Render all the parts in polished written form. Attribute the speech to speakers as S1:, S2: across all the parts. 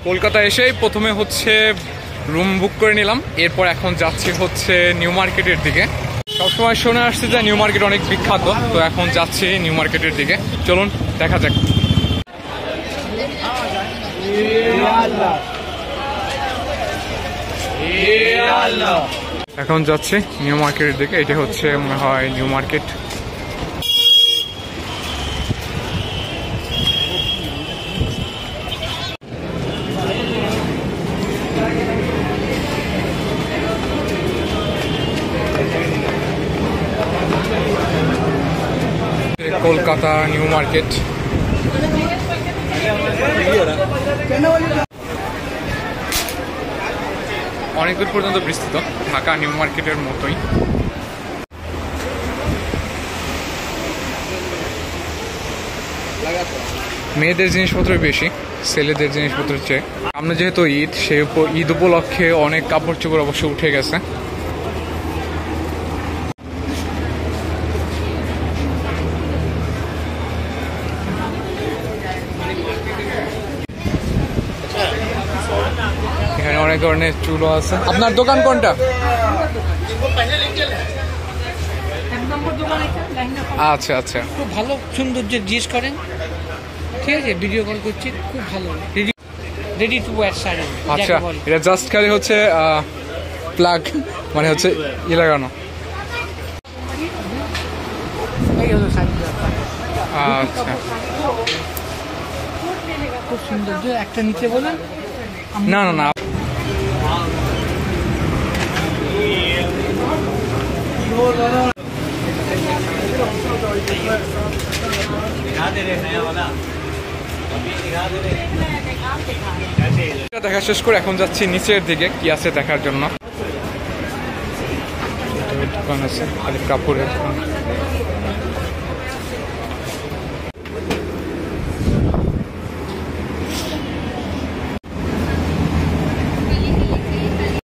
S1: কলকাতা এসেই প্রথমে হচ্ছে রুম বুক করে নিলাম, এরপর এখন যাচ্ছি হচ্ছে নিউ মার্কেটের দিকে। সবসময় শুনে আসছে যে নিউ মার্কেট অনেক বিখ্যাত, তো এখন যাচ্ছি নিউ মার্কেটের দিকে। চলুন দেখা যাক। এখন যাচ্ছি নিউ মার্কেটের দিকে। এটা হচ্ছে মনে হয় new market. Kolkata new market. অনেক দূর পর্যন্ত বিস্তৃত, ঢাকা নিউ মার্কেটের মতোই। মেয়েদের জিনিসপত্র বেশি, ছেলেদের জিনিসপত্রের চেয়ে। সামনে যেহেতু ঈদ, সেই ঈদ উপলক্ষে অনেক কাপড় চোপড় অবশ্য উঠে গেছে। এখানে অনেক ধরনের চুলও আছে। আপনার দোকান কোনটা? আচ্ছা আচ্ছা,
S2: খুব ভালো সৌন্দর্যের জিজ্ঞেস করেন, ঠিক আছে? ভিডিও কল করছি, খুব ভালো, রেডি টু ওয়্যার শাড়ি।
S1: আচ্ছা, এটা জাস্ট খালি হচ্ছে প্লাগ, মানে হচ্ছে লাগানো। আচ্ছা,
S2: খুব সৌন্দর্য। একটা নিচে বলেন।
S1: না না না, দেখা শেষ করে এখন যাচ্ছি নিচের দিকে, কি আছে দেখার জন্য। দোকান আছে খালি কাপড়ের দোকান।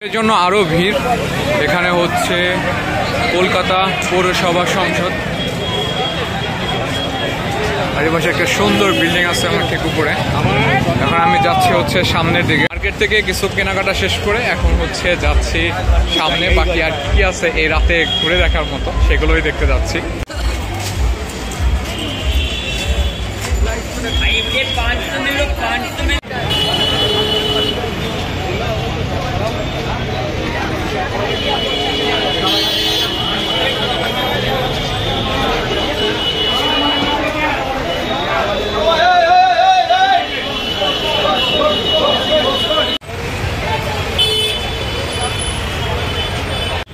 S1: এর জন্য আরো ভিড়। এখানে হচ্ছে কলকাতা পৌরসভা সংসদ, আর এই পাশে একটা সুন্দর বিল্ডিং আছে আমার ঠিক উপরে। এখন আমি যাচ্ছি হচ্ছে সামনের দিকে। মার্কেট থেকে কিছু কেনাকাটা শেষ করে এখন হচ্ছে যাচ্ছি সামনে। বাকি আর কি আছে এই রাতে ঘুরে দেখার মতো, সেগুলোই দেখতে যাচ্ছি।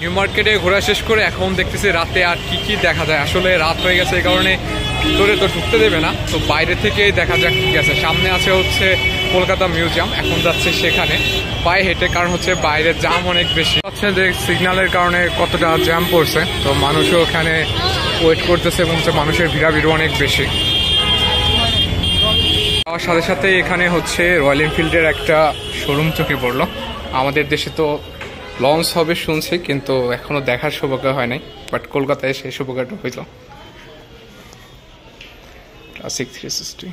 S1: নিউ মার্কেটে ঘোরা শেষ করে এখন দেখতেছি রাতে আর কি কি দেখা যায়। আসলে রাত হয়ে গেছে, এই কারণে ভিতরে তো ঢুকতে দেবে না, তো বাইরে থেকে দেখা যাক কি আছে। সামনে আছে হচ্ছে কলকাতা মিউজিয়াম, এখন যাচ্ছে সেখানে পায়ে হেঁটে, কারণ হচ্ছে বাইরে জ্যাম অনেক বেশি হচ্ছে। যে সিগন্যালের কারণে কতটা জ্যাম পড়ছে, তো মানুষও ওখানে ওয়েট করতেছে এবং মানুষের ভিড়াভিড় অনেক বেশি। তার সাথে সাথে এখানে হচ্ছে রয়্যাল এনফিল্ডের একটা শোরুম চোখে পড়লো। আমাদের দেশে তো লঞ্চ হবে শুনছি, কিন্তু এখনো দেখার সৌভাগ্য হয় নাই, বাট কলকাতায় সেই সৌভাগ্যটা হইল। ক্লাসিক 360।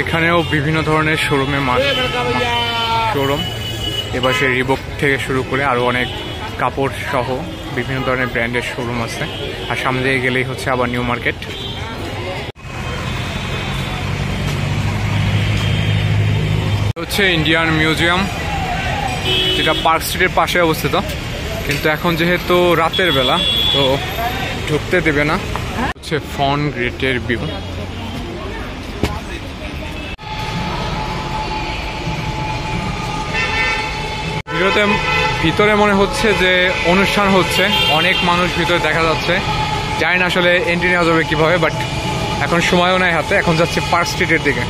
S1: এখানেও বিভিন্ন ধরনের শোরুমে শোরুম, এবার সে রিবক থেকে শুরু করে আরো অনেক কাপড় সহ বিভিন্ন ধরনের ব্র্যান্ডের শোরুম আছে। আর সামনে দিয়ে গেলেই হচ্ছে আবার নিউ মার্কেট। হচ্ছে ইন্ডিয়ান মিউজিয়াম, যেটা পার্ক স্ট্রিটের পাশে অবস্থিত, কিন্তু এখন যেহেতু রাতের বেলা তো ঢুকতে দেবে না। হচ্ছে ফন গ্রেটের ভিউ। ভিতরে মনে হচ্ছে যে অনুষ্ঠান হচ্ছে, অনেক মানুষ ভিতরে দেখা যাচ্ছে। জানি না আসলে এন্ট্রি নেওয়া যাবে কিভাবে, বাট এখন সময়ও নাই হাতে। এখন যাচ্ছে পার্ক স্ট্রিটের দিকে।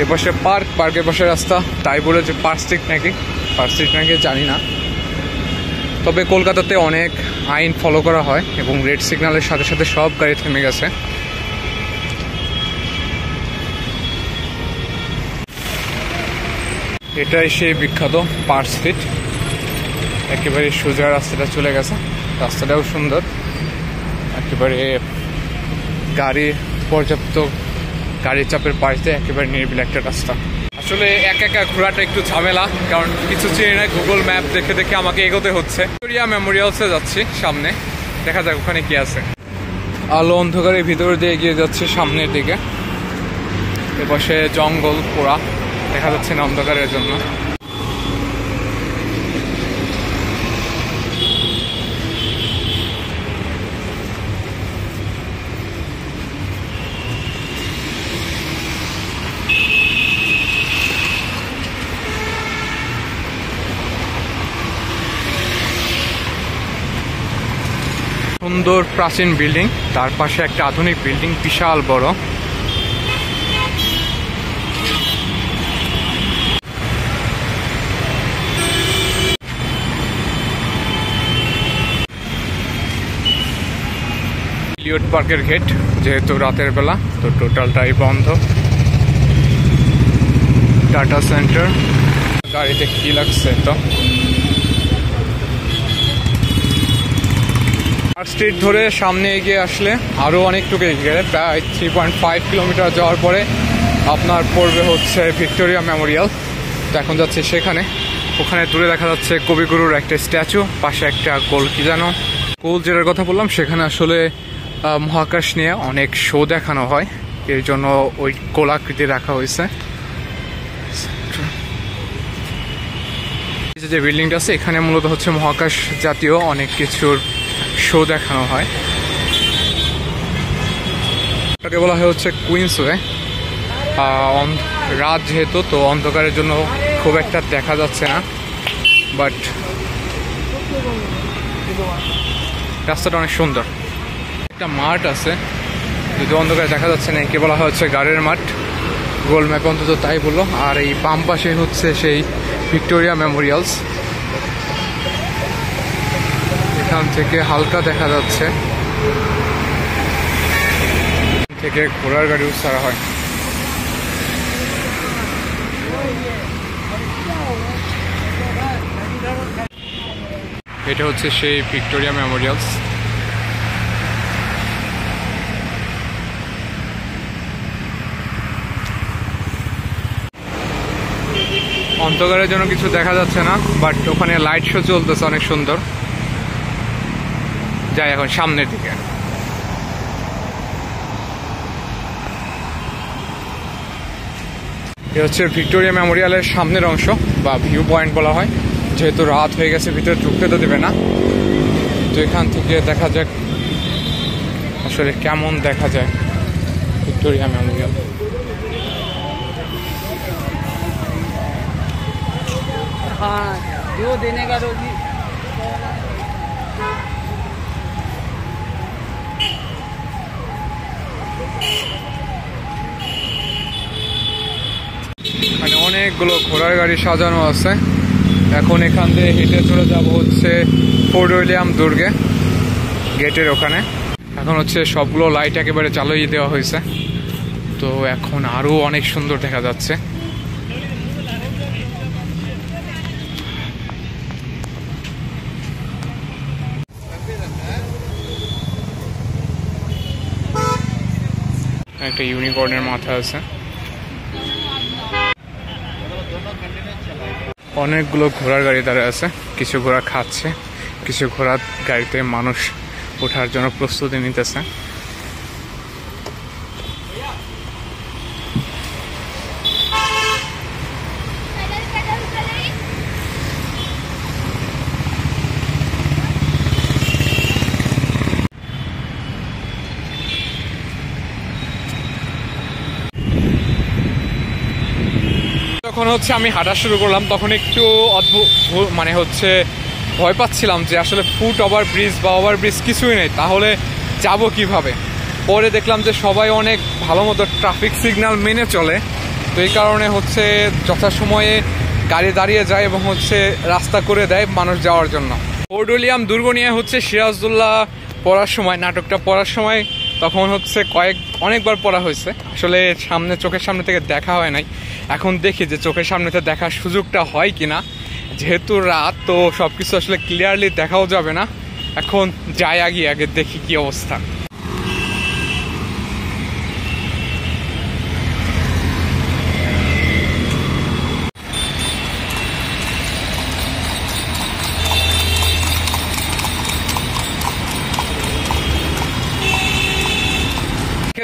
S1: এপাশে পার্ক, পার্কের পাশে রাস্তা, তাই বলে যে পার্ক স্ট্রিট নাকি জানি না। তবে কলকাতাতে অনেক আইন ফলো করা হয় এবং রেড সিগন্যালের সাথে সাথে সব গাড়ি থেমে গেছে। এটাই সেই বিখ্যাত পার্ক স্ট্রিট, একেবারে সোজা রাস্তাটা চলে গেছে, রাস্তাটাও সুন্দর, একেবারে গাড়ি পর্যাপ্ত গাড়ির চাপের পাশ দিয়ে একেবারে নিরিবিলি একটা রাস্তা। আসলে একা একা ঘোরাটা একটু ঝামেলা, কারণ কিছু চিনি না, গুগল ম্যাপ দেখে দেখে আমাকে এগোতে হচ্ছে। ভিক্টোরিয়া মেমোরিয়ালসে যাচ্ছি, সামনে দেখা যাক ওখানে কি আছে। আলো অন্ধকারের ভিতর দিয়ে এগিয়ে যাচ্ছে সামনের দিকে, এপাশে জঙ্গল পোড়া, দেখা যাচ্ছে না অন্ধকারের জন্য। সুন্দর প্রাচীন বিল্ডিং, তার পাশে একটা আধুনিক বিল্ডিং, বিশাল বড়। এলিয়ট পার্কের গেট, যেহেতু রাতের বেলা তো টোটালটাই বন্ধ। টাটা সেন্টার, গাড়িতে কি লাগছে তো। পার্ক স্ট্রিট ধরে সামনে এগিয়ে আসলে আরও অনেকটুকু এগিয়ে গেলে প্রায় 3.5 কিলোমিটার যাওয়ার পরে আপনার পড়বে হচ্ছে ভিক্টোরিয়া মেমোরিয়াল। তো এখন যাচ্ছে সেখানে, ওখানে দূরে দেখা যাচ্ছে কবিগুরুর একটা স্ট্যাচু, পাশে একটা গোল কি জানো গোল যেটার কথা বললাম, সেখানে আসলে মহাকাশ নিয়ে অনেক শো দেখানো হয়, এর জন্য ওই গোলাকৃতি রাখা হয়েছে। যে বিল্ডিংটা আছে এখানে মূলত হচ্ছে মহাকাশ জাতীয় অনেক কিছুর শো দেখানো হয়। এটাকে বলা হয় হচ্ছে কুইন্সওয়ে। রাত যেহেতু, তো অন্ধকারের জন্য খুব একটা দেখা যাচ্ছে না, বাট রাস্তাটা অনেক সুন্দর। একটা মাঠ আছে, যদি অন্ধকারে দেখা যাচ্ছে না, একে বলা হয় হচ্ছে গাড়ির মাঠ, গুগল ম্যাপ অন্তত তাই বললো। আর এই বাম পাশে হচ্ছে সেই ভিক্টোরিয়া মেমোরিয়ালস, এখান থেকে হালকা দেখা যাচ্ছে, থেকে ঘোড়ার গাড়িও ছাড়া হয়। এটা হচ্ছে সেই ভিক্টোরিয়া মেমোরিয়ালস। অন্ধকারের জন্য কিছু দেখা যাচ্ছে না, বাট ওখানে লাইট শো চলতেছে অনেক সুন্দর। যাই এখন সামনের দিকে। এ হচ্ছে ভিক্টোরিয়া মেমোরিয়ালের সামনের অংশ বা ভিউ পয়েন্ট বলা হয়, যেহেতু রাত হয়ে গেছে ভিতরে ঢুকতে তো দেবে না। তো এখান থেকে দেখা যাক আসলে কেমন দেখা যায় ভিক্টোরিয়া মেমোরিয়াল।
S2: हाँ जो देने का रोजी
S1: মানে অনেকগুলো ঘোড়ার গাড়ি সাজানো আছে। এখন এখান থেকে হেঁটে চলে যাব হচ্ছে ফোর্ট উইলিয়াম দুর্গে, গেটের ওখানে। এখন হচ্ছে সবগুলো লাইট একেবারে চালিয়ে দেওয়া হয়েছে, তো এখন আরও অনেক সুন্দর দেখা যাচ্ছে। একটা ইউনিকর্নের মাথা আছে। অনেকগুলো ঘোড়ার গাড়ি দাঁড়িয়ে আছে, কিছু ঘোড়া খাচ্ছে, কিছু ঘোড়ার গাড়িতে মানুষ ওঠার জন্য প্রস্তুতি নিতেছে। যখন হচ্ছে আমি হাঁটা শুরু করলাম তখন একটু অদ্ভুত মানে হচ্ছে ভয় পাচ্ছিলাম যে আসলে ফুট ওভার ব্রিজ বা ওভার ব্রিজ কিছুই নেই, তাহলে যাব কিভাবে। পরে দেখলাম যে সবাই অনেক ভালো মতো ট্রাফিক সিগন্যাল মেনে চলে, তো এই কারণে হচ্ছে যথাসময়ে গাড়ি দাঁড়িয়ে যায় এবং হচ্ছে রাস্তা করে দেয় মানুষ যাওয়ার জন্য। ফোর্ট উইলিয়াম দুর্গ নিয়ে হচ্ছে সিরাজউদ্দৌলা পড়ার সময়, নাটকটা পড়ার সময় তখন হচ্ছে অনেকবার পড়া হয়েছে। আসলে চোখের সামনে থেকে দেখা হয় নাই। এখন দেখি যে চোখের সামনে থেকে দেখার সুযোগটা হয় কিনা। যেহেতু রাত, তো সবকিছু আসলে ক্লিয়ারলি দেখাও যাবে না। এখন যাই আগে দেখি কি অবস্থা।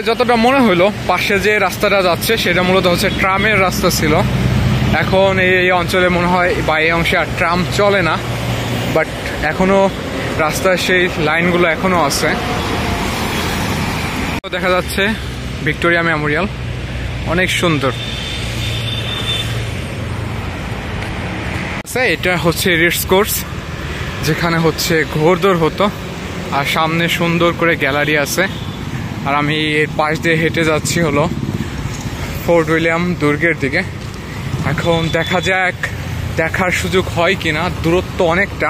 S1: যতটা মনে হলো পাশে যে রাস্তাটা যাচ্ছে সেটা মূলত হচ্ছে ট্রামের রাস্তা ছিল। এখন এই অঞ্চলে মনে হয় বা এই অংশে আর ট্রাম চলে না, বাট এখনো রাস্তায় সেই লাইনগুলো এখনো আছে। দেখা যাচ্ছে ভিক্টোরিয়া মেমোরিয়াল, অনেক সুন্দর। এটা হচ্ছে রেস কোর্স, যেখানে হচ্ছে ঘোড়দৌড় হতো, আর সামনে সুন্দর করে গ্যালারি আছে। আর আমি এর পাশ দিয়ে হেঁটে যাচ্ছি হলো ফোর্ট উইলিয়াম দুর্গের দিকে। এখন দেখা যাক দেখার সুযোগ হয় কিনা। দূরত্ব অনেকটা,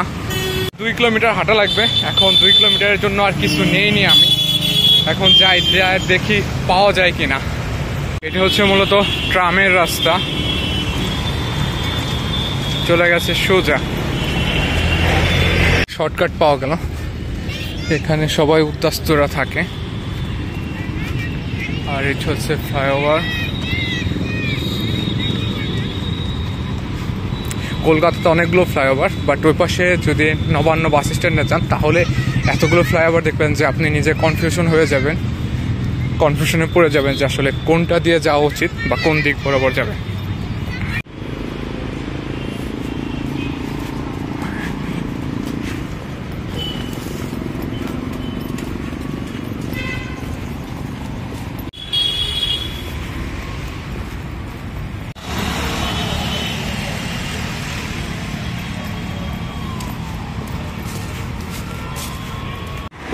S1: 2 কিলোমিটার হাঁটা লাগবে। এখন 2 কিলোমিটারের জন্য আর কিছু নেইনি আমি। এখন যাই দেখি পাওয়া যায় কিনা। এটা হচ্ছে মূলত ট্রামের রাস্তা, চলে গেছে সোজা। শর্টকাট পাওয়া গেল। এখানে সবাই উদ্বাস্তুরা থাকে। আর এটা হচ্ছে ফ্লাইওভার। কলকাতাতে অনেকগুলো ফ্লাইওভার, বাট ওই পাশে যদি নবান্ন বাস স্ট্যান্ডে যান তাহলে এতগুলো ফ্লাইওভার দেখবেন যে আপনি নিজে কনফিউশনে পড়ে যাবেন যে আসলে কোনটা দিয়ে যাওয়া উচিত বা কোন দিক বরাবর যাবে।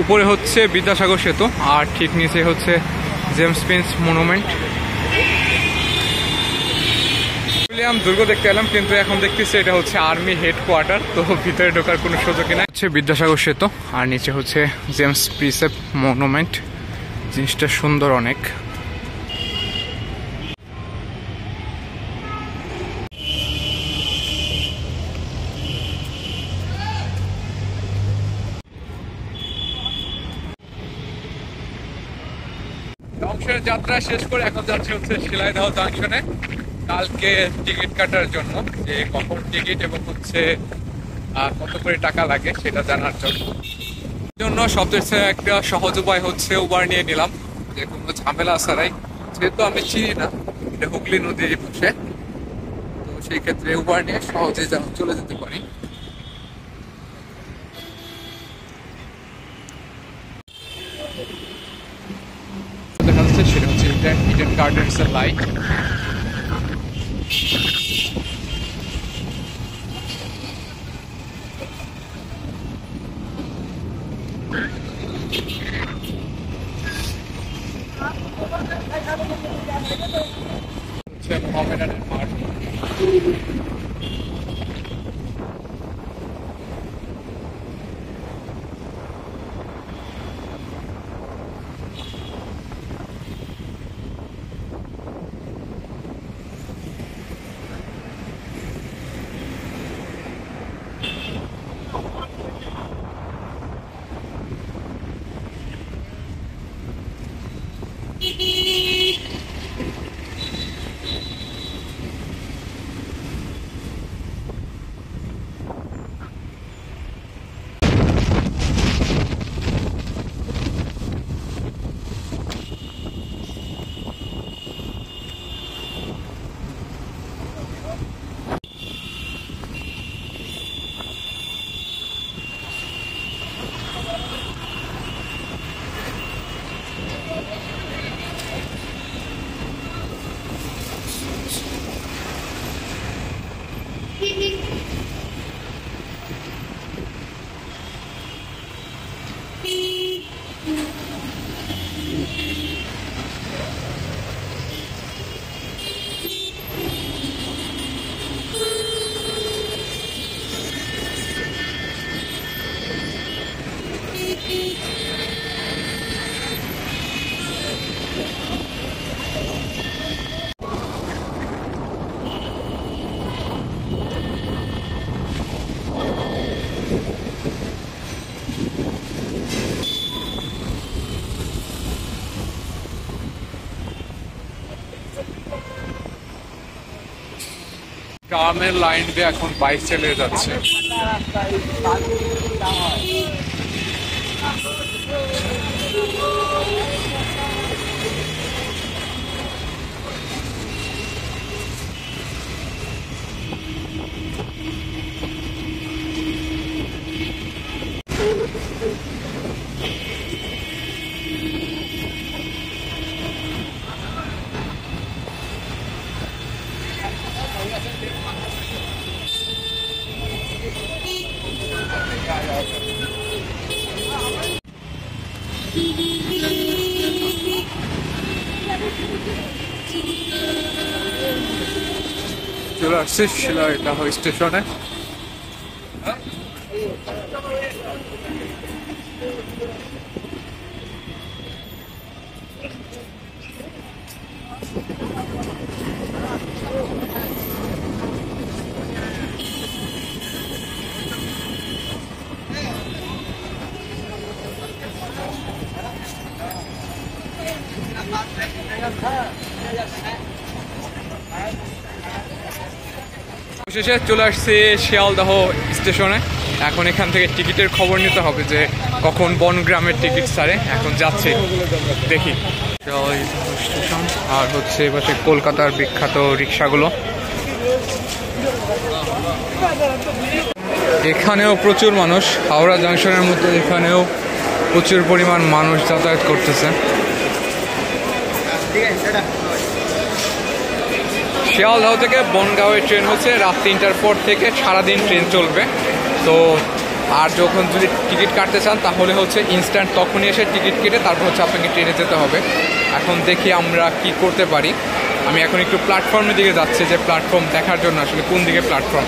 S1: উপরে হচ্ছে বিদ্যাসাগর সেতু, আর ঠিক নিচে হচ্ছে জেমস প্রিন্স মনুমেন্ট। উইলিয়াম দুর্গ দেখতে এলাম, কিন্তু এখন দেখতেছি এটা হচ্ছে আর্মি হেডকোয়ার্টার, তো ভিতরে ঢোকার কোনো সুযোগই নাই। হচ্ছে বিদ্যাসাগর সেতু, আর নিচে হচ্ছে জেমস প্রিন্স মনুমেন্ট। জিনিসটা সুন্দর অনেক। অংশের যাত্রা শেষ করে এখন যাচ্ছে হচ্ছে শিলাইদহ জাংশনে কালকে টিকিট কাটার জন্য, যে কখন টিকিট এবং হচ্ছে কত করে টাকা লাগে সেটা জানার জন্য সবচেয়ে একটা সহজ উপায় হচ্ছে উবার নিয়ে নিলাম, যে কোনো ঝামেলা ছাড়াই। যেহেতু আমি চিনি না, এটা হুগলি নদীর পাশে, তো সেই ক্ষেত্রে উবার নিয়ে সহজে চলে যেতে পারি। সেটা হচ্ছে ইডেন গার্ডেন্স এর লাইট। মোহামেডানের মাঠ। ট্রামের লাইন দিয়ে এখন বাইক চালিয়ে যাচ্ছে। চলে আসছি শিলাইদহ স্টেশনে। শেষে চলে আসছি শিয়ালদহ স্টেশনে। এখন এখান থেকে টিকিটের খবর নিতে হবে যে কখন বনগ্রামের টিকিট ছাড়ে। এখন যাচ্ছে, দেখি। স্টেশন আর হচ্ছে এপাশে কলকাতার বিখ্যাত রিক্সাগুলো। এখানেও প্রচুর মানুষ, হাওড়া জাংশনের মতো এখানেও প্রচুর পরিমাণ মানুষ যাতায়াত করতেছে। শিয়ালদহ থেকে বনগাঁওয়ের ট্রেন হচ্ছে রাত 3টার পর থেকে সারাদিন ট্রেন চলবে। তো আর যখন যদি টিকিট কাটতে চান তাহলে হচ্ছে ইনস্ট্যান্ট তখনই এসে টিকিট কেটে তারপর হচ্ছে আপনাকে ট্রেনে যেতে হবে। এখন দেখি আমরা কি করতে পারি। আমি এখন একটু প্ল্যাটফর্মের দিকে যাচ্ছি, যে প্ল্যাটফর্ম দেখার জন্য আসলে কোন দিকে প্ল্যাটফর্ম।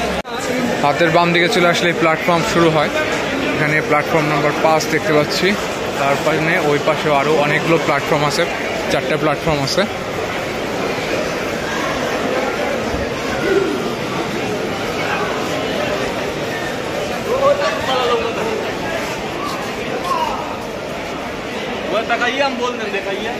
S1: হাতের বাম দিকে চলে আসলে প্ল্যাটফর্ম শুরু হয়। এখানে প্ল্যাটফর্ম নাম্বার 5 দেখতে পাচ্ছি। তারপরে ওই পাশেও আরও অনেকগুলো প্ল্যাটফর্ম আছে, 4টে প্ল্যাটফর্ম আছে।
S3: वो तकाइए हम बोल दें, दिखाइए।